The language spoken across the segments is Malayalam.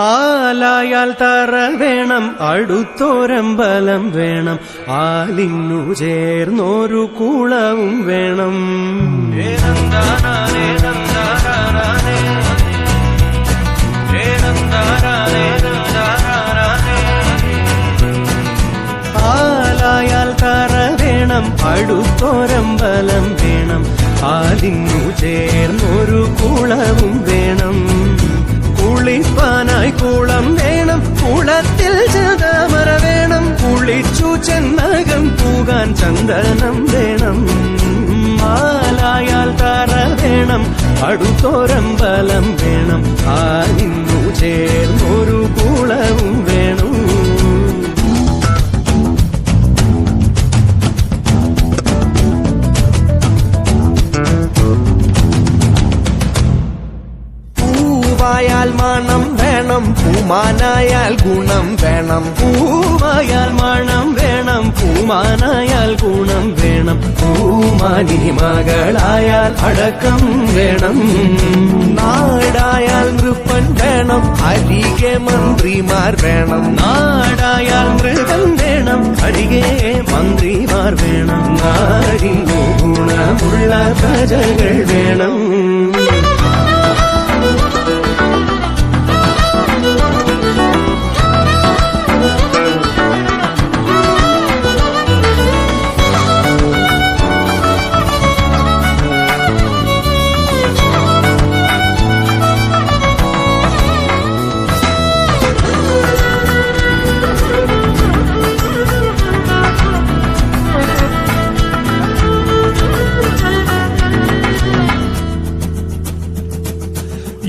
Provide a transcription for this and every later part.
ആലായാൽ തറ വേണം, അടുത്തോരമ്പലം വേണം, ആലിന്നു ചേർന്നൊരു കുളവും വേണം. ആലായാൽ തറ വേണം, അടുത്തോരമ്പലം വേണം, ആലിന്നു ചേർന്നൊരു കുളവും വേണം. കുളിപ്പാനായി കുളം വേണം, കുളത്തിൽ ചന്ദമര വേണം, കുളിച്ചു ചെന്നകം പൂകാൻ ചന്ദനം വേണം. ആലായാൽ തറ വേണം, അടുത്തോരമ്പലം വേണം, ആലിന്നു ചേർന്നൊരു കുളവും വേണം. പൂവായാൽ മണം വേണം, പൂമാനായാൽ ഗുണം വേണം. പൂവായാൽ മണം വേണം, പൂമാനായാൽ ഗുണം വേണം. പൂമാനി മകളായാൽ അടക്കം വേണം. നാടായാൽ നൃപ്പൻ വേണം, അരികെ മന്ത്രിമാർ വേണം. നാടായാൽ മൃഗം വേണം, അരികെ മന്ത്രിമാർ വേണം. നാടിനു ഗുണമുള്ള പ്രജകൾ വേണം.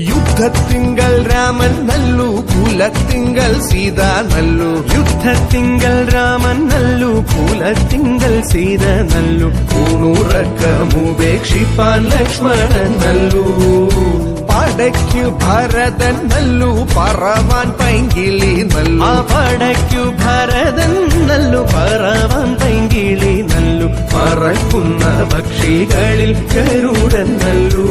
യുദ്ധത്തിങ്കൽ രാമൻ നല്ലു, കുലത്തിങ്കൽ സീത നല്ലു. യുദ്ധത്തിങ്കൽ രാമൻ നല്ലു, കുലത്തിങ്കൽ സീത നല്ലു. ഊണുറക്കമുപേക്ഷിപ്പാൻ ലക്ഷ്മണൻ നല്ലു. പടയ്ക്കു ഭരതൻ നല്ലു, പറവാൻ പൈങ്കിളി നല്ലു. ആ പടയ്ക്കു ഭരതൻ നല്ലു, പറവാൻ പൈങ്കിളി നല്ലു. പറക്കുന്ന പക്ഷികളിൽ ഗരുഡൻ നല്ലു.